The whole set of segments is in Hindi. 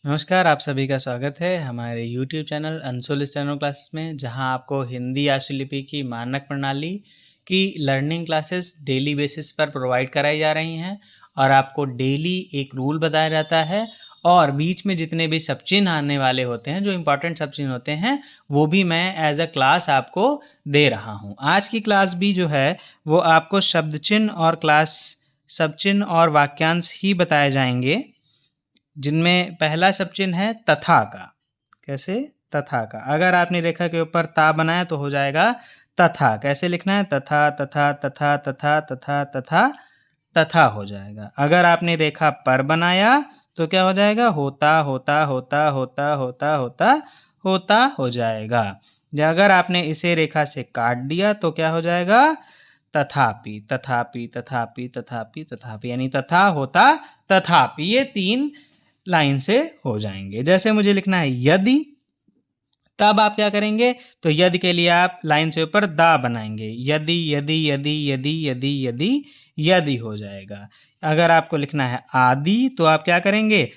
नमस्कार, आप सभी का स्वागत है हमारे YouTube channel Anshul steno classes में, जहां आपको हिंदी आशुलिपि की मानक प्रणाली की लर्निंग क्लासेस डेली बेसिस पर प्रोवाइड कराई जा रही हैं और आपको डेली एक रूल बताया जाता है और बीच में जितने भी सब चिन्ह आने वाले होते हैं, जो इम्पोर्टेंट सब चिन्ह होते हैं, वो भी मैं एज अ क्लास आपको दे रहा हूँ। आज की क्लास भी जो है वो आपको शब्द चिन्ह और क्लास सब चिन्ह और वाक्यांश ही बताए जाएंगे, जिनमें पहला सब चिन्ह है तथा का। कैसे? तथा का। अगर आपने रेखा के ऊपर ता बनाया तो हो जाएगा तथा। कैसे लिखना है? तथा तथा तथा तथा तथा तथा तथा हो जाएगा। अगर आपने रेखा पर बनाया तो क्या हो जाएगा? होता होता होता होता होता होता होता हो जाएगा। या अगर आपने इसे रेखा से काट दिया तो क्या हो जाएगा? तथापि तथापि तथापि तथापि तथापि, यानी तथा होता तथापि। ये तीन लाइन से हो जाएंगे। जैसे मुझे लिखना है यदि, तब आप क्या करेंगे? तो यदि के लिए आप लाइन से ऊपर दा बनाएंगे। यदि यदि यदि यदि यदि यदि यदि हो जाएगा। अगर आपको लिखना है आदि तो आप क्या करेंगे?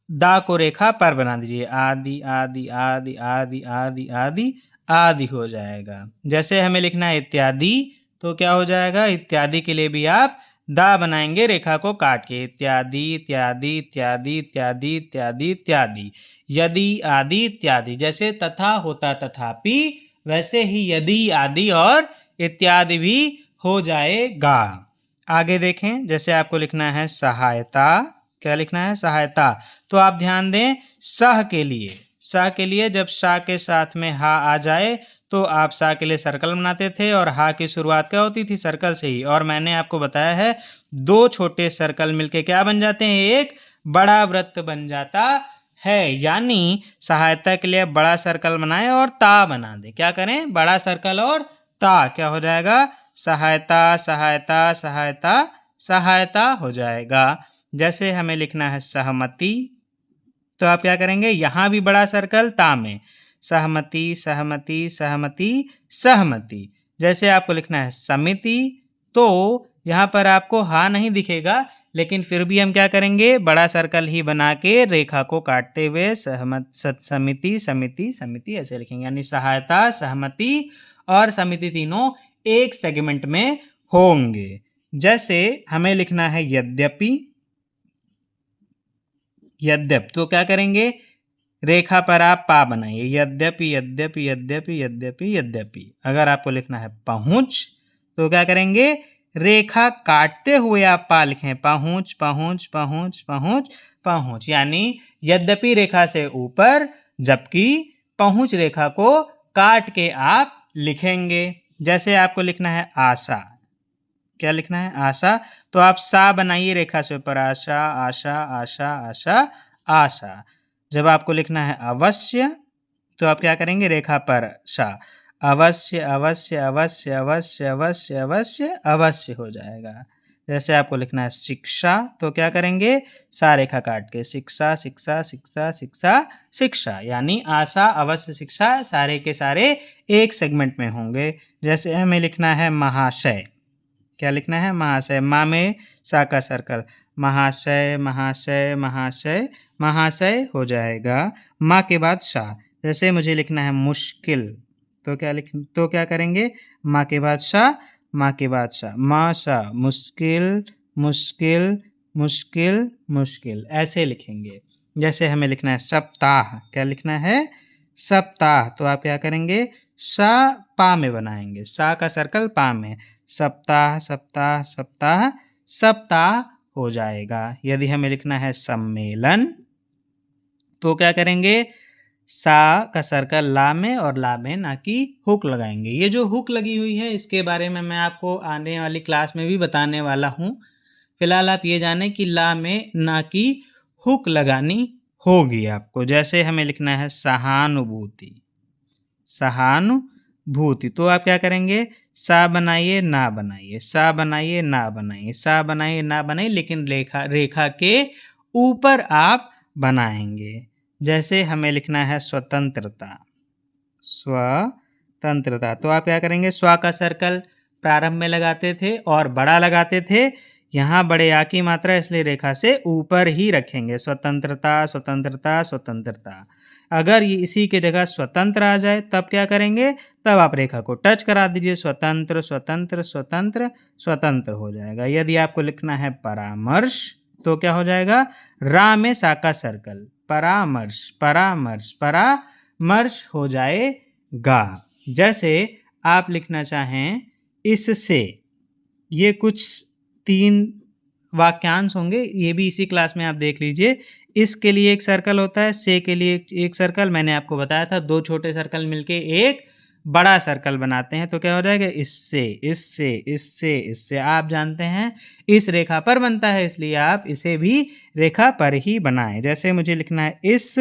दा को रेखा पर बना दीजिए। आदि आदि आदि आदि आदि आदि आदि हो जाएगा। जैसे हमें लिखना है इत्यादि तो क्या हो जाएगा? इत्यादि के लिए भी आप दा बनाएंगे रेखा को काट के। इत्यादि इत्यादि इत्यादि इत्यादि इत्यादि इत्यादि, यदि आदि इत्यादि। जैसे तथा होता तथापि, वैसे ही यदि आदि और इत्यादि भी हो जाएगा। आगे देखें, जैसे आपको लिखना है सहायता। क्या लिखना है? सहायता। तो आप ध्यान दें, सह के लिए, सह के लिए जब सा के साथ में हा आ जाए तो आप सा के लिए सर्कल बनाते थे और हा की शुरुआत क्या होती थी? सर्कल से ही। और मैंने आपको बताया है दो छोटे सर्कल मिलके क्या बन जाते हैं? एक बड़ा वृत्त बन जाता है। यानी सहायता के लिए बड़ा सर्कल बनाएं और ता बना दें। क्या करें? बड़ा सर्कल और ता। क्या हो जाएगा? सहायता सहायता सहायता सहायता हो जाएगा। जैसे हमें लिखना है सहमति तो आप क्या करेंगे? यहाँ भी बड़ा सर्कल, ता में सहमति सहमति सहमति सहमति। जैसे आपको लिखना है समिति तो यहाँ पर आपको हा नहीं दिखेगा, लेकिन फिर भी हम क्या करेंगे? बड़ा सर्कल ही बना के रेखा को काटते हुए सहमत समिति समिति समिति ऐसे लिखेंगे। यानी सहायता, सहमति और समिति तीनों एक सेगमेंट में होंगे। जैसे हमें लिखना है यद्यपि, यद्यप तो क्या करेंगे? रेखा पर आप पा बनाइए। यद्यपि यद्यपि यद्यपि यद्यपि यद्यपि। अगर आपको लिखना है पहुंच तो क्या करेंगे? रेखा काटते हुए आप पा लिखें। पहुंच पहुंच पहुंच पहुंच पहुंच। यानी यद्यपि रेखा से ऊपर, जबकि पहुंच रेखा को काट के आप लिखेंगे। जैसे आपको लिखना है आशा। क्या लिखना है? आशा। तो आप सा बनाइए रेखा से ऊपर। आशा आशा आशा आशा आशा। जब आपको लिखना है अवश्य तो आप क्या करेंगे? रेखा पर शा। अवश्य अवश्य अवश्य अवश्य अवश्य अवश्य अवश्य हो जाएगा। जैसे आपको लिखना है शिक्षा तो क्या करेंगे? सा रेखा काट के शिक्षा शिक्षा शिक्षा शिक्षा शिक्षा। यानी आशा अवश्य शिक्षा सारे के सारे एक सेगमेंट में होंगे। जैसे हमें लिखना है महाशय। क्या लिखना है? महाशय। माँ में सा का सर्कल। महाशय महाशय महाशय महाशय हो जाएगा। माँ के बाद सा। जैसे मुझे लिखना है मुश्किल तो क्या करेंगे? माँ के बाद सा, माँ के बाद सा। माँ सा मुश्किल मुश्किल मुश्किल मुश्किल ऐसे लिखेंगे। जैसे हमें लिखना है सप्ताह। क्या लिखना है? सप्ताह। तो आप क्या करेंगे? सा पा में बनाएंगे। सा का सर्कल पा में। सप्ताह सप्ताह सप्ताह सप्ताह हो जाएगा। यदि हमें लिखना है सम्मेलन तो क्या करेंगे? सा का सर्कल ला में और ला में ना कि हुक लगाएंगे। ये जो हुक लगी हुई है इसके बारे में मैं आपको आने वाली क्लास में भी बताने वाला हूँ। फिलहाल आप ये जानें कि ला में ना कि हुक लगानी होगी आपको। जैसे हमें लिखना है सहानुभूति। सहानुभूति तो आप क्या करेंगे? सा बनाइए ना बनाइए, सा बनाइए ना बनाइए, सा बनाइए ना बनाइए, लेकिन रेखा के ऊपर आप बनाएंगे। जैसे हमें लिखना है स्वतंत्रता। स्वतंत्रता तो आप क्या करेंगे? स्व का सर्कल प्रारंभ में लगाते थे और बड़ा लगाते थे। यहाँ बड़े आ की मात्रा इसलिए रेखा से ऊपर ही रखेंगे। स्वतंत्रता, स्वतंत्रता, स्वतंत्रता। अगर ये इसी की जगह स्वतंत्र आ जाए तब क्या करेंगे? तब आप रेखा को टच करा दीजिए। स्वतंत्र, स्वतंत्र, स्वतंत्र, स्वतंत्र हो जाएगा। यदि आपको लिखना है परामर्श तो क्या हो जाएगा? रा में सा का सर्कल। परामर्श, परामर्श, परामर्श हो जाएगा। जैसे आप लिखना चाहें इससे, ये कुछ 3 वाक्यांश होंगे, ये भी इसी क्लास में आप देख लीजिए। इसके लिए एक सर्कल होता है, से के लिए एक सर्कल। मैंने आपको बताया था 2 छोटे सर्कल मिलके एक बड़ा सर्कल बनाते हैं। तो क्या हो जाएगा? इससे, इससे, इससे, इससे। आप जानते हैं इस रेखा पर बनता है, इसलिए आप इसे भी रेखा पर ही बनाएं। जैसे मुझे लिखना है इस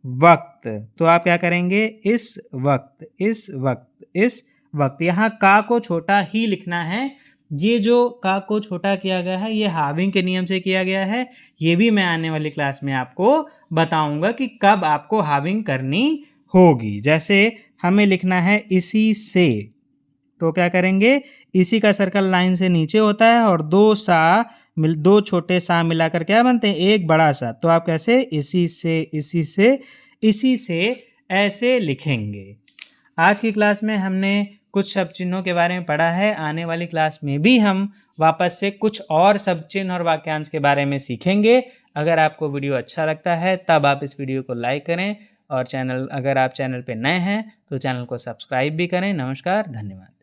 वक्त, तो आप क्या करेंगे? इस वक्त, इस वक्त, इस वक्त। यहाँ का को छोटा ही लिखना है। ये जो का को छोटा किया गया है ये हाविंग के नियम से किया गया है। ये भी मैं आने वाली क्लास में आपको बताऊंगा कि कब आपको हाविंग करनी होगी। जैसे हमें लिखना है इसी से, तो क्या करेंगे? इसी का सर्कल लाइन से नीचे होता है और दो छोटे सा मिलाकर क्या बनते हैं? एक बड़ा सा। तो आप कैसे? इसी से, इसी से, इसी से ऐसे लिखेंगे। आज की क्लास में हमने कुछ शब्द चिन्हों के बारे में पढ़ा है। आने वाली क्लास में भी हम वापस से कुछ और शब्द चिन्ह और वाक्यांश के बारे में सीखेंगे। अगर आपको वीडियो अच्छा लगता है तब आप इस वीडियो को लाइक करें और अगर आप चैनल पे नए हैं तो चैनल को सब्सक्राइब भी करें। नमस्कार, धन्यवाद।